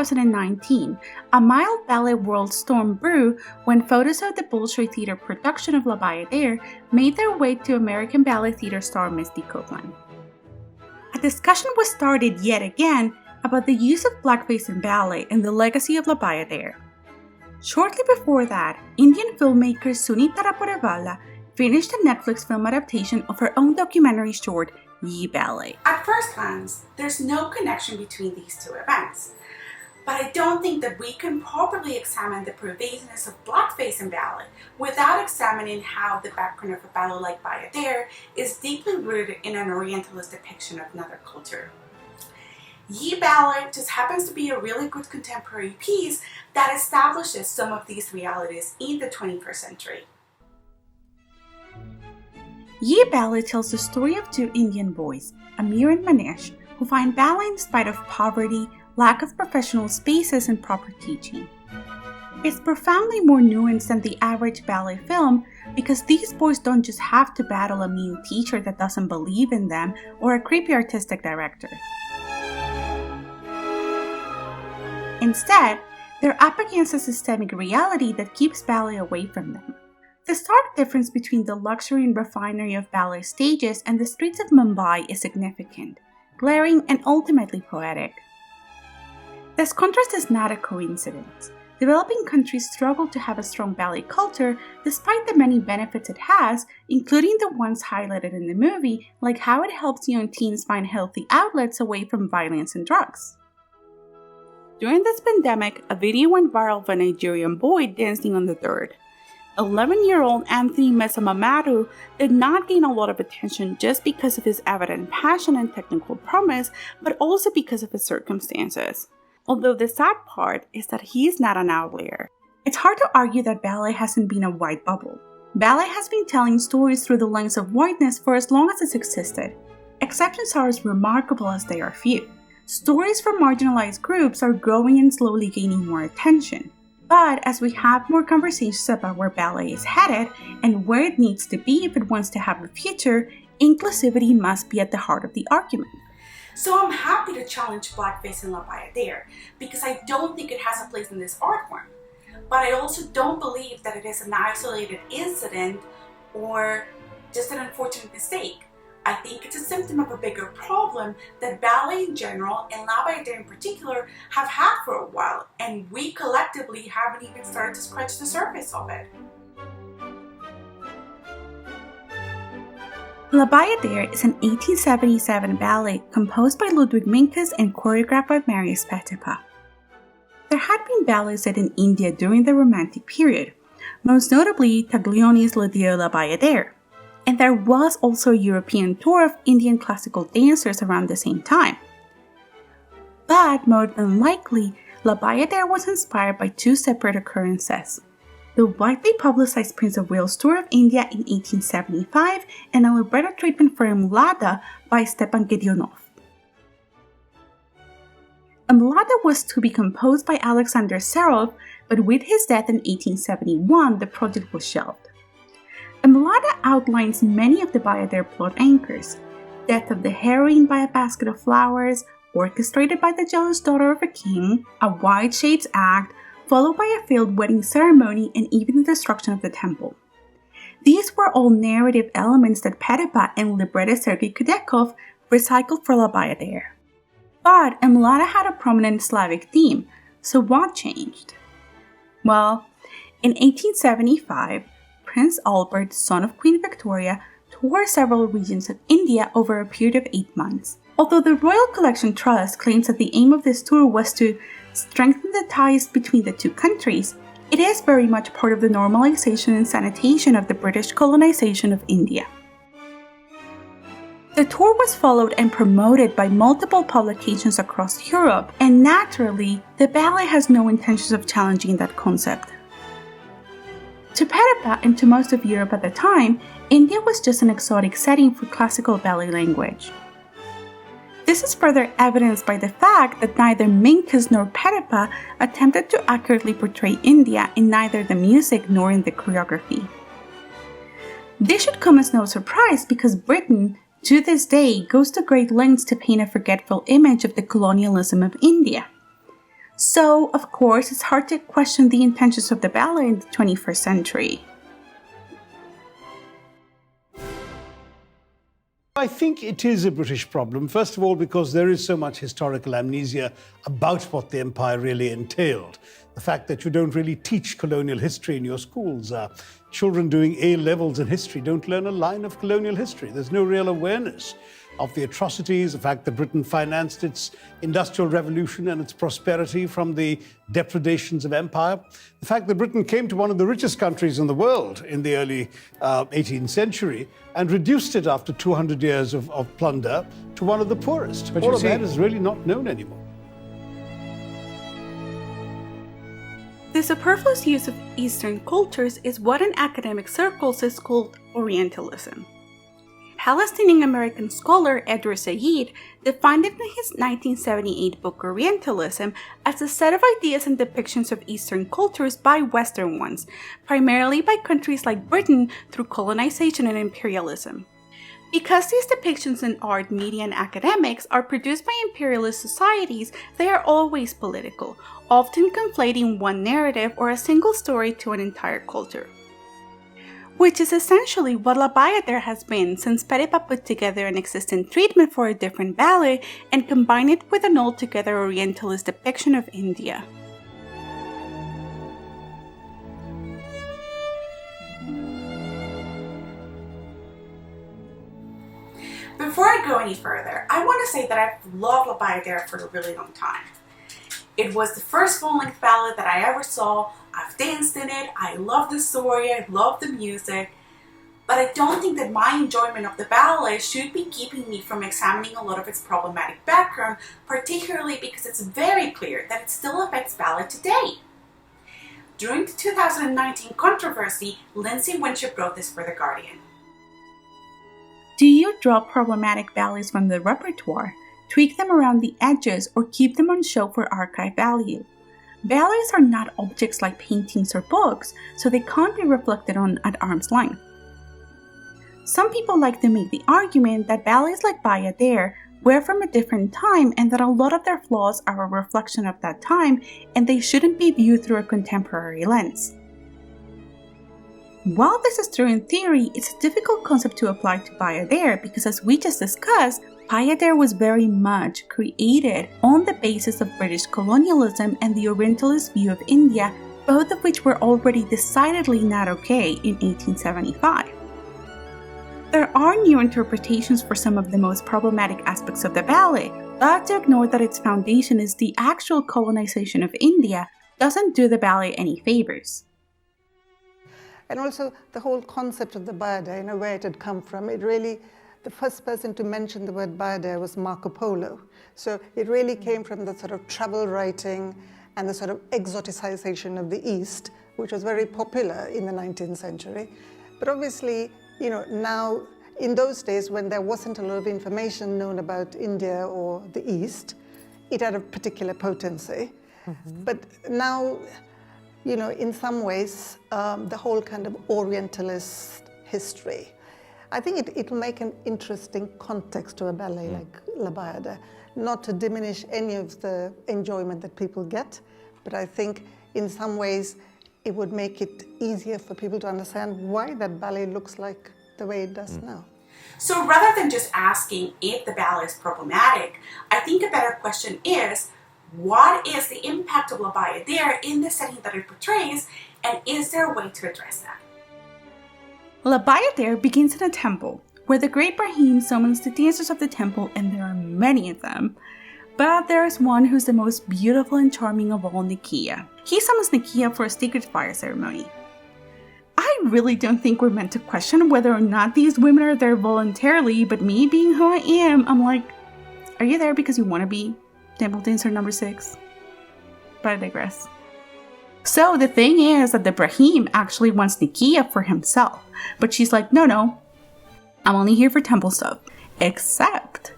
2019, a mild ballet world storm brewed when photos of the Bolshoi Theater production of La Bayadere made their way to American Ballet Theater star Misty Copeland. A discussion was started yet again about the use of blackface in ballet and the legacy of La Bayadere. Shortly before that, Indian filmmaker Sunita Raporevala finished a Netflix film adaptation of her own documentary short, Ye Ballet. At first glance, there's no connection between these two events, but I don't think that we can properly examine the pervasiveness of blackface in ballet without examining how the background of a ballet like Bayadere is deeply rooted in an Orientalist depiction of another culture. Ye Ballet just happens to be a really good contemporary piece that establishes some of these realities in the 21st century. Ye Ballet tells the story of two Indian boys, Amir and Manish, who find ballet in spite of poverty, lack of professional spaces, and proper teaching. It's profoundly more nuanced than the average ballet film because these boys don't just have to battle a mean teacher that doesn't believe in them or a creepy artistic director. Instead, they're up against a systemic reality that keeps ballet away from them. The stark difference between the luxury and refinery of ballet stages and the streets of Mumbai is significant, glaring, and ultimately poetic. This contrast is not a coincidence. Developing countries struggle to have a strong ballet culture despite the many benefits it has, including the ones highlighted in the movie, like how it helps young teens find healthy outlets away from violence and drugs. During this pandemic, a video went viral of a Nigerian boy dancing on the dirt. 11-year-old Anthony Mesamamaru did not gain a lot of attention just because of his evident passion and technical promise, but also because of his circumstances. Although the sad part is that he is not an outlier. It's hard to argue that ballet hasn't been a white bubble. Ballet has been telling stories through the lens of whiteness for as long as it's existed. Exceptions are as remarkable as they are few. Stories from marginalized groups are growing and slowly gaining more attention. But as we have more conversations about where ballet is headed and where it needs to be if it wants to have a future, inclusivity must be at the heart of the argument. So I'm happy to challenge blackface in La Bayadere because I don't think it has a place in this art form. But I also don't believe that it is an isolated incident or just an unfortunate mistake. I think it's a symptom of a bigger problem that ballet in general and La Bayadere in particular have had for a while, and we collectively haven't even started to scratch the surface of it. La Bayadere is an 1877 ballet composed by Ludwig Minkus and choreographed by Marius Petipa. There had been ballets set in India during the Romantic period, most notably Taglioni's Le Dieu La Bayadere. And there was also a European tour of Indian classical dancers around the same time. But more than likely, La Bayadere was inspired by two separate occurrences: the widely publicized Prince of Wales tour of India in 1875 and a libretto treatment for Mlada by Stepan Gedionov. Mlada was to be composed by Alexander Serov, but with his death in 1871, the project was shelved. Mlada outlines many of the Bayadere plot anchors: death of the heroine by a basket of flowers, orchestrated by the jealous daughter of a king, a white shades act, followed by a failed wedding ceremony, and even the destruction of the temple. These were all narrative elements that Petipa and librettist Sergei Kudekov recycled for La Bayadere. But Mlada had a prominent Slavic theme, so what changed? Well, in 1875, Prince Albert, son of Queen Victoria, toured several regions of India over a period of 8 months. Although the Royal Collection Trust claims that the aim of this tour was to strengthen the ties between the two countries, it is very much part of the normalization and sanitation of the British colonization of India. The tour was followed and promoted by multiple publications across Europe, and naturally, the ballet has no intentions of challenging that concept. To Petipa and to most of Europe at the time, India was just an exotic setting for classical ballet language. This is further evidenced by the fact that neither Minkus nor Petipa attempted to accurately portray India in neither the music nor in the choreography. This should come as no surprise because Britain, to this day, goes to great lengths to paint a forgetful image of the colonialism of India. So, of course, it's hard to question the intentions of the ballet in the 21st century. I think it is a British problem, first of all, because there is so much historical amnesia about what the empire really entailed. The fact that you don't really teach colonial history in your schools. Children doing A levels in history don't learn a line of colonial history. There's no real awareness of the atrocities, the fact that Britain financed its industrial revolution and its prosperity from the depredations of empire. The fact that Britain came to one of the richest countries in the world in the early 18th century and reduced it after 200 years of plunder to one of the poorest. But all of that is really not known anymore. The superfluous use of Eastern cultures is what in academic circles is called Orientalism. Palestinian-American scholar Edward Said defined it in his 1978 book Orientalism as a set of ideas and depictions of Eastern cultures by Western ones, primarily by countries like Britain through colonization and imperialism. Because these depictions in art, media, and academics are produced by imperialist societies, they are always political, often conflating one narrative or a single story to an entire culture. Which is essentially what La Bayadere has been since Peripa put together an existing treatment for a different ballet and combined it with an altogether Orientalist depiction of India. Before I go any further, I want to say that I've loved La Bayadere for a really long time. It was the first full-length ballet that I ever saw. I've danced in it, I love the story, I love the music, but I don't think that my enjoyment of the ballet should be keeping me from examining a lot of its problematic background, particularly because it's very clear that it still affects ballet today. During the 2019 controversy, Lindsay Winship wrote this for The Guardian. Do you drop problematic ballets from the repertoire, tweak them around the edges, or keep them on show for archive value? Ballets are not objects like paintings or books, so they can't be reflected on at arm's length. Some people like to make the argument that ballets like Bayadere were from a different time and that a lot of their flaws are a reflection of that time and they shouldn't be viewed through a contemporary lens. While this is true in theory, it's a difficult concept to apply to Bayadere because, as we just discussed, Bayadere was very much created on the basis of British colonialism and the Orientalist view of India, both of which were already decidedly not okay in 1875. There are new interpretations for some of the most problematic aspects of the ballet, but to ignore that its foundation is the actual colonization of India doesn't do the ballet any favors. And also the whole concept of the Bayadere, where it had come from, the first person to mention the word Bayadere was Marco Polo. So it really came from the sort of travel writing and the sort of exoticization of the East, which was very popular in the 19th century. But obviously, now in those days when there wasn't a lot of information known about India or the East, it had a particular potency. Mm-hmm. But now, in some ways, the whole kind of Orientalist history, I think it'll make an interesting context to a ballet like La Bayadere. Not to diminish any of the enjoyment that people get, but I think in some ways it would make it easier for people to understand why that ballet looks like the way it does now. So rather than just asking if the ballet is problematic, I think a better question is, what is the impact of La Bayadere in the setting that it portrays, and is there a way to address that? La Bayadere begins in a temple, where the great Brahim summons the dancers of the temple, and there are many of them. But there is one who's the most beautiful and charming of all, Nikia. He summons Nikia for a sacred fire ceremony. I really don't think we're meant to question whether or not these women are there voluntarily, but me being who I am, I'm like, are you there because you want to be temple dancer number 6? But I digress. So the thing is that the Brahim actually wants Nikia for himself, but she's like, no, I'm only here for temple stuff. Except,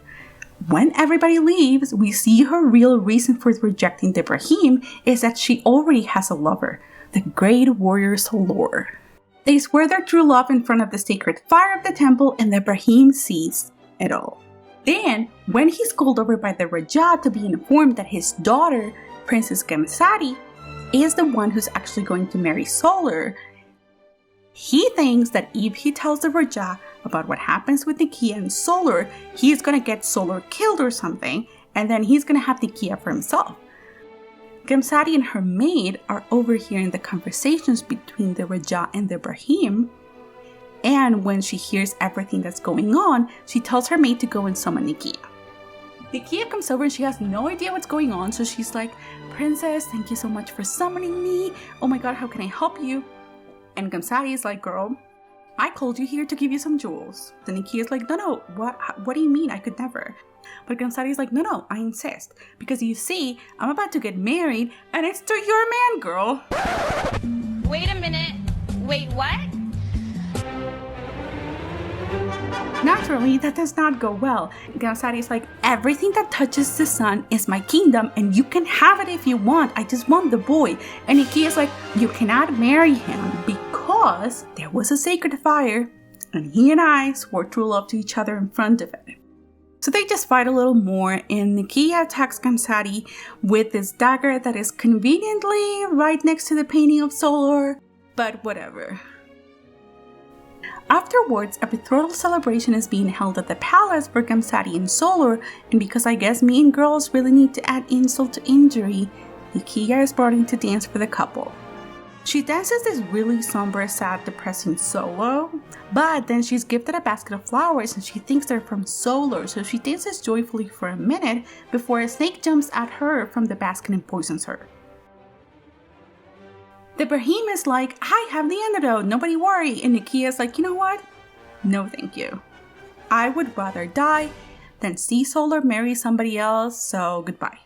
when everybody leaves, we see her real reason for rejecting the Brahim is that she already has a lover, the great warrior Solor. They swear their true love in front of the sacred fire of the temple, and the Brahim sees it all. Then, when he's called over by the Raja to be informed that his daughter, Princess Gamsati is the one who's actually going to marry Solar. He thinks that if he tells the Raja about what happens with Nikia and Solar, he's going to get Solar killed or something, and then he's going to have Nikia for himself. Gamsati and her maid are overhearing the conversations between the Raja and the Ibrahim, and when she hears everything that's going on, she tells her maid to go and summon Nikia. Nikia comes over and she has no idea what's going on, so she's like, "Princess, thank you so much for summoning me. Oh my god, how can I help you?" And Gamsati is like, "Girl, I called you here to give you some jewels." Then Nikia is like, No, what do you mean? I could never. But Gamsati is like, No, I insist. Because you see, I'm about to get married and it's to your man, girl. Wait a minute. Wait, what? Naturally, that does not go well. Gamsati is like, "Everything that touches the sun is my kingdom and you can have it if you want. I just want the boy." And Nikia is like, "You cannot marry him because there was a sacred fire and he and I swore true love to each other in front of it." So they just fight a little more and Nikia attacks Gamsati with this dagger that is conveniently right next to the painting of Solar, but whatever. Afterwards, a betrothal celebration is being held at the palace for Gamsati and Solar, and because I guess mean girls really need to add insult to injury, Nikia is brought in to dance for the couple. She dances this really somber, sad, depressing solo, but then she's gifted a basket of flowers and she thinks they're from Solar, so she dances joyfully for a minute before a snake jumps at her from the basket and poisons her. The Ibrahim is like, "I have the antidote, nobody worry." And Nikia is like, "You know what? No thank you. I would rather die than see Solar marry somebody else, so goodbye."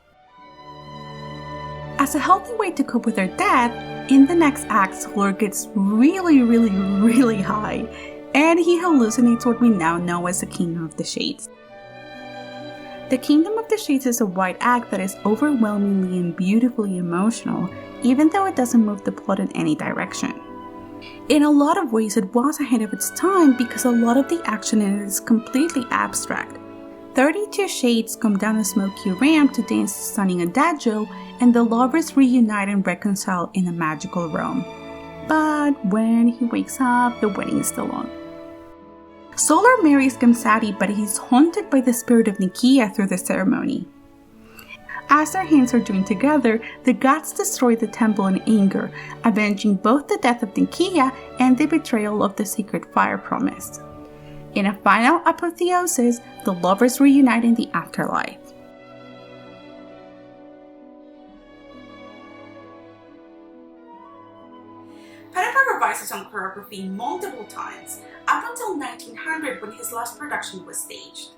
As a healthy way to cope with her death, in the next act, Solar gets really high, and he hallucinates what we now know as the Kingdom of the Shades. The Kingdom of the Shades is a white act that is overwhelmingly and beautifully emotional, even though it doesn't move the plot in any direction. In a lot of ways, it was ahead of its time because a lot of the action in it is completely abstract. 32 shades come down a smoky ramp to dance the stunning adagio, and the lovers reunite and reconcile in a magical realm. But when he wakes up, the wedding is still on. Solar marries Gamsati, but he's haunted by the spirit of Nikia through the ceremony. As their hands are joined together, the gods destroy the temple in anger, avenging both the death of Nikia and the betrayal of the sacred fire promise. In a final apotheosis, the lovers reunite in the afterlife. Padapa revises on choreography multiple times, up until 1900 when his last production was staged.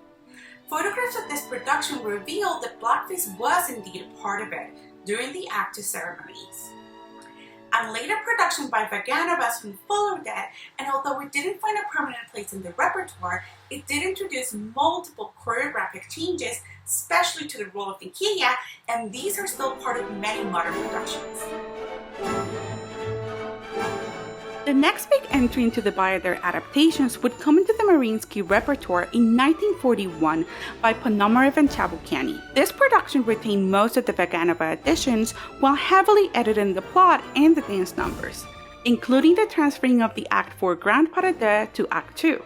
Photographs of this production revealed that blackface was indeed a part of it during the active ceremonies. A later production by Bayadere soon followed that, and although it didn't find a permanent place in the repertoire, it did introduce multiple choreographic changes, especially to the role of Nikia, and these are still part of many modern productions. The next big entry into the Bayadere adaptations would come into the Mariinsky repertoire in 1941 by Ponomarev and Chabukiani. This production retained most of the Vaganova additions while heavily editing the plot and the dance numbers, including the transferring of the Act 4 Grand Bayadere to Act 2.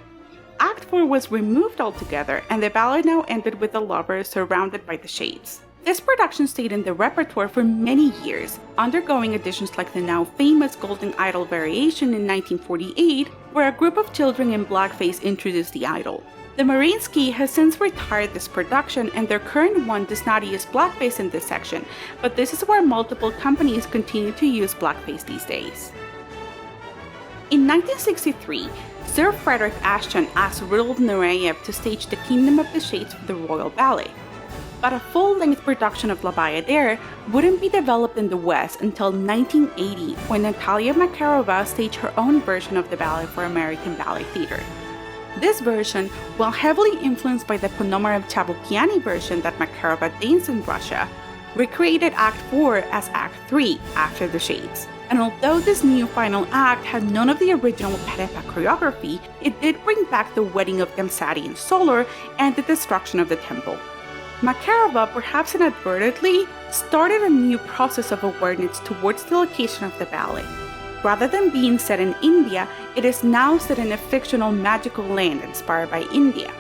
Act 4 was removed altogether, and the ballet now ended with the lovers surrounded by the shades. This production stayed in the repertoire for many years, undergoing additions like the now famous Golden Idol variation in 1948, where a group of children in blackface introduced the idol. The Mariinsky has since retired this production, and their current one does not use blackface in this section, but this is where multiple companies continue to use blackface these days. In 1963, Sir Frederick Ashton asked Rudolf Nureyev to stage The Kingdom of the Shades for the Royal Ballet. But a full-length production of La Bayadere wouldn't be developed in the West until 1980, when Natalia Makarova staged her own version of the ballet for American Ballet Theatre. This version, while heavily influenced by the Ponomarev-Chabukiani version that Makarova danced in Russia, recreated Act 4 as Act 3 after the Shades. And although this new final act had none of the original Parepa choreography, it did bring back the wedding of Gamsati and Solar and the destruction of the temple. Makarova, perhaps inadvertently, started a new process of awareness towards the location of the ballet. Rather than being set in India, it is now set in a fictional magical land inspired by India.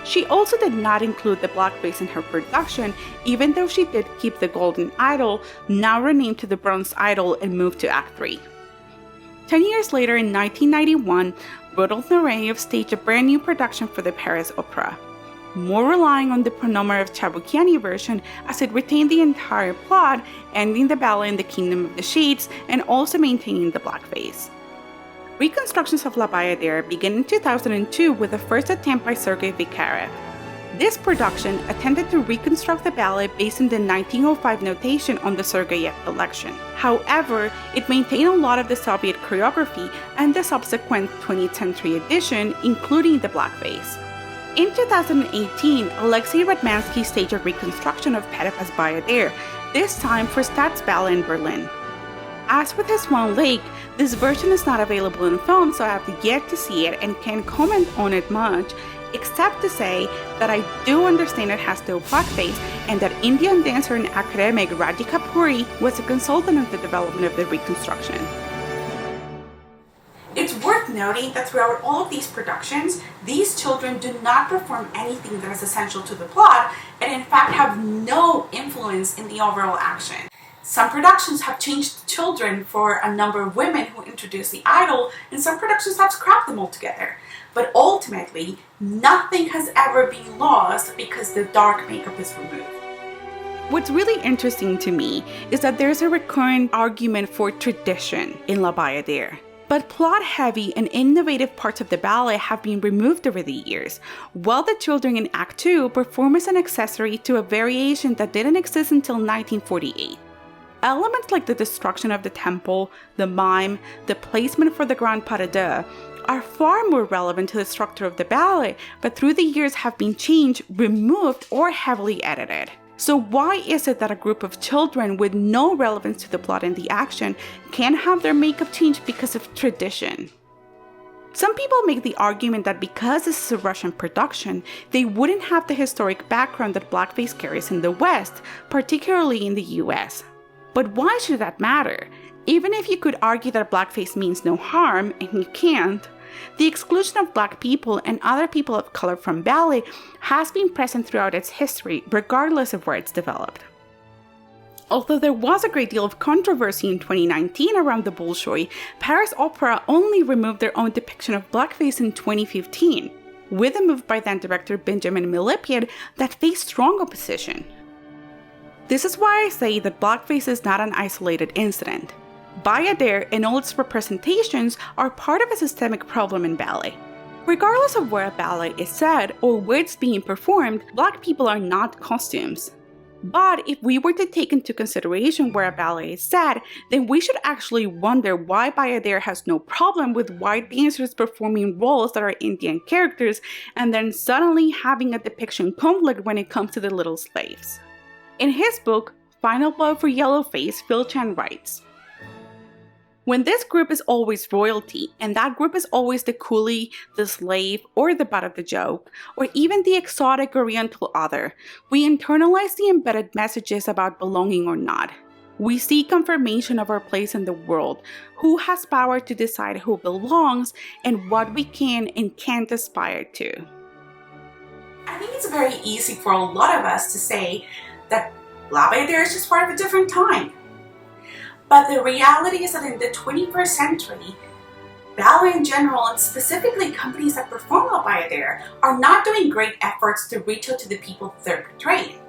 She also did not include the blackface in her production, even though she did keep the Golden Idol, now renamed to the Bronze Idol, and moved to Act 3. 10 years later, in 1991, Rudolf Nureyev staged a brand new production for the Paris Opera, more relying on the Ponomarev Chabukiani version, as it retained the entire plot, ending the ballet in the Kingdom of the Shades and also maintaining the blackface. Reconstructions of La Bayadere began in 2002 with the first attempt by Sergei Vikarev. This production attempted to reconstruct the ballet based on the 1905 notation on the Sergeyev collection. However, it maintained a lot of the Soviet choreography and the subsequent 20th century edition, including the blackface. In 2018, Alexei Radmansky staged a reconstruction of Pettipas Bayadere, this time for Staatsballet in Berlin. As with his Swan Lake, this version is not available in film, so I have yet to see it and can't comment on it much, except to say that I do understand it has no blackface and that Indian dancer and academic Radhika Puri was a consultant of the development of the reconstruction. It's worth noting that throughout all of these productions, these children do not perform anything that is essential to the plot and in fact have no influence in the overall action. Some productions have changed the children for a number of women who introduce the idol, and some productions have scrapped them altogether. But ultimately, nothing has ever been lost because the dark makeup is removed. What's really interesting to me is that there's a recurrent argument for tradition in La Bayadere. But plot-heavy and innovative parts of the ballet have been removed over the years, while the children in Act 2 perform as an accessory to a variation that didn't exist until 1948. Elements like the destruction of the temple, the mime, the placement for the Grand Pas de Deux are far more relevant to the structure of the ballet, but through the years have been changed, removed, or heavily edited. So why is it that a group of children with no relevance to the plot and the action can have their makeup changed because of tradition? Some people make the argument that because this is a Russian production, they wouldn't have the historic background that blackface carries in the West, particularly in the US. But why should that matter? Even if you could argue that blackface means no harm, and you can't, the exclusion of Black people and other people of color from ballet has been present throughout its history, regardless of where it's developed. Although there was a great deal of controversy in 2019 around the Bolshoi, Paris Opera only removed their own depiction of blackface in 2015, with a move by then director Benjamin Milipied that faced strong opposition. This is why I say that blackface is not an isolated incident. Bayadere and all its representations are part of a systemic problem in ballet. Regardless of where a ballet is set or where it's being performed, Black people are not costumes. But if we were to take into consideration where a ballet is set, then we should actually wonder why Bayadere has no problem with white dancers performing roles that are Indian characters and then suddenly having a depiction conflict when it comes to the little slaves. In his book, Final Blow for Yellowface, Phil Chan writes, "When this group is always royalty, and that group is always the coolie, the slave, or the butt of the joke, or even the exotic Oriental other, we internalize the embedded messages about belonging or not. We see confirmation of our place in the world, who has power to decide who belongs, and what we can and can't aspire to." I think it's very easy for a lot of us to say that La Bayadere is just part of a different time. But the reality is that in the 21st century, ballet in general, and specifically companies that perform La Bayadere, are not doing great efforts to reach out to the people they're portraying.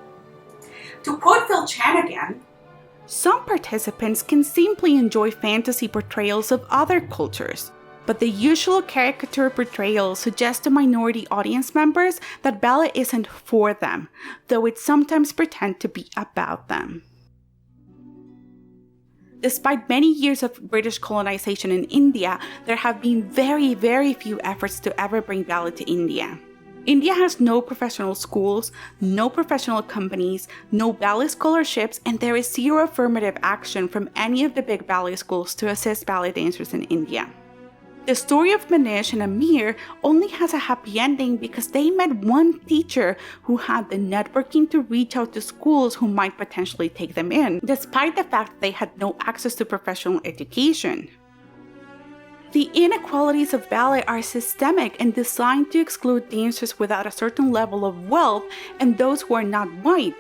To quote Phil Chan again, "Some participants can simply enjoy fantasy portrayals of other cultures, but the usual caricature portrayal suggests to minority audience members that ballet isn't for them, though it sometimes pretends to be about them." Despite many years of British colonization in India, there have been very, very few efforts to ever bring ballet to India. India has no professional schools, no professional companies, no ballet scholarships, and there is zero affirmative action from any of the big ballet schools to assist ballet dancers in India. The story of Manish and Amir only has a happy ending because they met one teacher who had the networking to reach out to schools who might potentially take them in, despite the fact that they had no access to professional education. The inequalities of ballet are systemic and designed to exclude dancers without a certain level of wealth and those who are not white.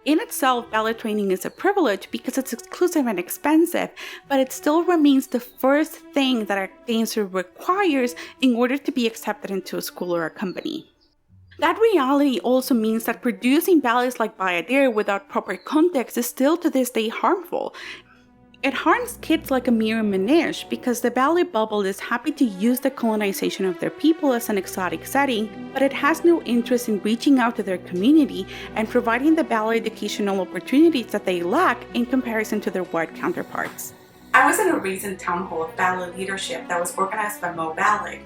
In itself, ballet training is a privilege because it's exclusive and expensive, but it still remains the first thing that a dancer requires in order to be accepted into a school or a company. That reality also means that producing ballets like Bayadere without proper context is still to this day harmful. It harms kids like Amir and Manish because the ballet bubble is happy to use the colonization of their people as an exotic setting, but it has no interest in reaching out to their community and providing the ballet educational opportunities that they lack in comparison to their white counterparts. I was in a recent town hall of ballet leadership that was organized by Mo Ballet.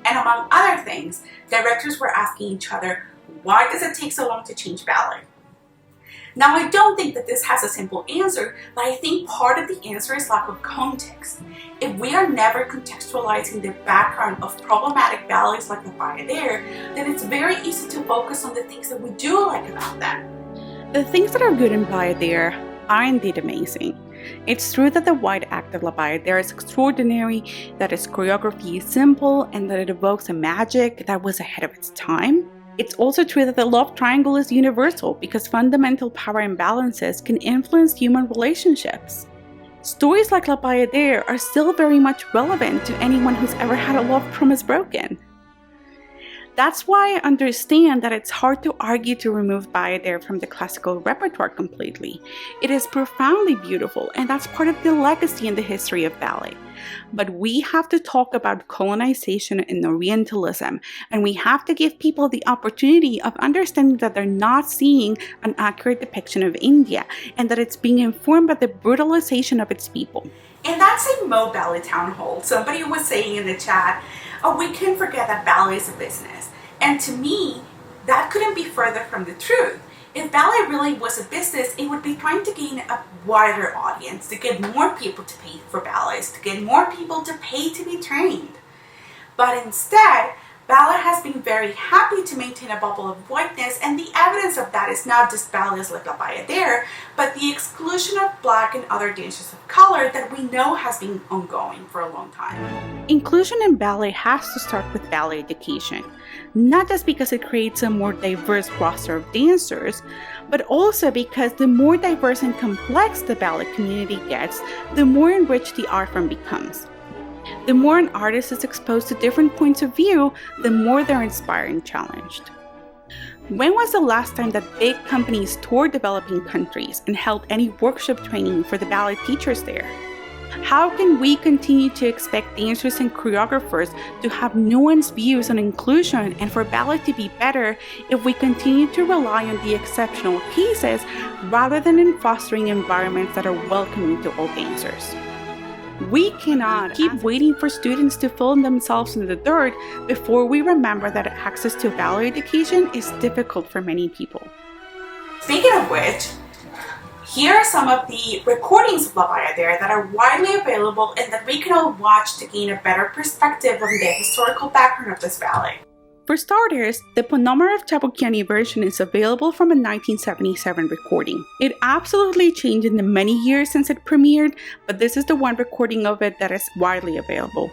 And among other things, directors were asking each other, why does it take so long to change ballet? Now, I don't think that this has a simple answer, but I think part of the answer is lack of context. If we are never contextualizing the background of problematic ballets like the Bayadere, then it's very easy to focus on the things that we do like about them. The things that are good in Bayadere are indeed amazing. It's true that the white act of La Bayadere is extraordinary, that its choreography is simple, and that it evokes a magic that was ahead of its time. It's also true that the love triangle is universal because fundamental power imbalances can influence human relationships. Stories like La Bayadere are still very much relevant to anyone who's ever had a love promise broken. That's why I understand that it's hard to argue to remove Bayadere from the classical repertoire completely. It is profoundly beautiful, and that's part of the legacy and the history of ballet. But we have to talk about colonization and Orientalism, and we have to give people the opportunity of understanding that they're not seeing an accurate depiction of India, and that it's being informed by the brutalization of its people. In that same Mo Ballet town hall, somebody was saying in the chat, oh, we can't forget that ballet is a business. And to me, that couldn't be further from the truth. If ballet really was a business, it would be trying to gain a wider audience, to get more people to pay for ballets, to get more people to pay to be trained. But instead, ballet has been very happy to maintain a bubble of whiteness, and the evidence of that is not just ballets like La Bayadere, but the exclusion of black and other dancers of color that we know has been ongoing for a long time. Inclusion in ballet has to start with ballet education, not just because it creates a more diverse roster of dancers, but also because the more diverse and complex the ballet community gets, the more enriched the art form becomes. The more an artist is exposed to different points of view, the more they're inspired and challenged. When was the last time that big companies toured developing countries and held any workshop training for the ballet teachers there? How can we continue to expect dancers and choreographers to have nuanced views on inclusion and for ballet to be better if we continue to rely on the exceptional cases rather than in fostering environments that are welcoming to all dancers? We cannot keep waiting for students to film themselves in the dirt before we remember that access to ballet education is difficult for many people. Speaking of which, here are some of the recordings of La Bayadere that are widely available and that we can all watch to gain a better perspective on the historical background of this ballet. For starters, the Ponomarav Chabukiani version is available from a 1977 recording. It absolutely changed in the many years since it premiered, but this is the one recording of it that is widely available.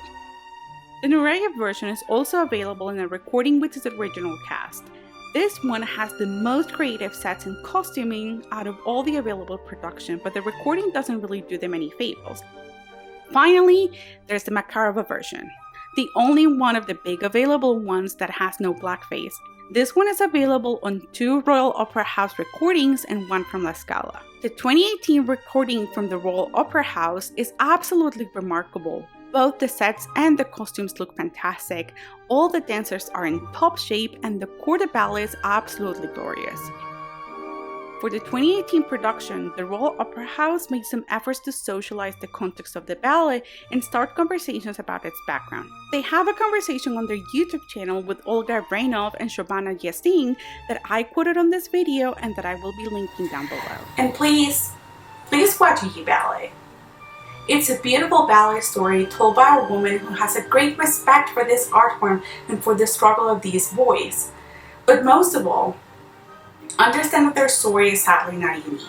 The Nureyev version is also available in a recording with its original cast. This one has the most creative sets and costuming out of all the available production, but the recording doesn't really do them any favors. Finally, there's the Makarova version, the only one of the big available ones that has no blackface. This one is available on 2 Royal Opera House recordings and 1 from La Scala. The 2018 recording from the Royal Opera House is absolutely remarkable. Both the sets and the costumes look fantastic, all the dancers are in top shape, and the corps de ballet is absolutely glorious. For the 2018 production, the Royal Opera House made some efforts to socialize the context of the ballet and start conversations about its background. They have a conversation on their YouTube channel with Olga Reynov and Shobana Yasin that I quoted on this video and that I will be linking down below. And please watch You Ballet. It's a beautiful ballet story told by a woman who has a great respect for this art form and for the struggle of these boys. But most of all, understand that their story is sadly not unique.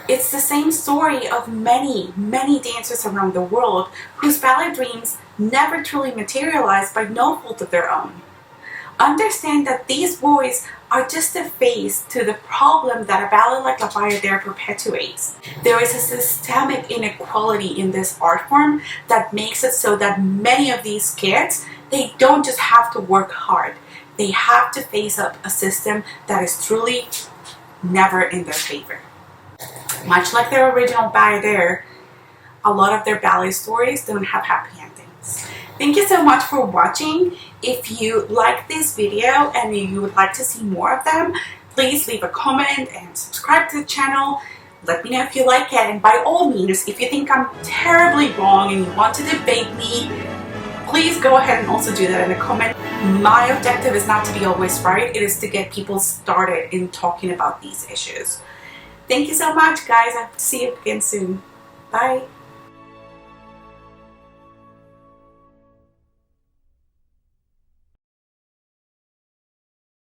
It's the same story of many, many dancers around the world whose ballet dreams never truly materialized by no fault of their own. Understand that these boys are just a face to the problem that a ballet like La Bayadere perpetuates. There is a systemic inequality in this art form that makes it so that many of these kids, they don't just have to work hard. They have to face up a system that is truly never in their favor. Much like their original Bayadere, a lot of their ballet stories don't have happy endings. Thank you so much for watching. If you like this video and you would like to see more of them, please leave a comment and subscribe to the channel. Let me know if you like it, and by all means, if you think I'm terribly wrong and you want to debate me, please go ahead and also do that in the comment. My objective is not to be always right, it is to get people started in talking about these issues. Thank you so much, guys. I hope to see you again soon. Bye.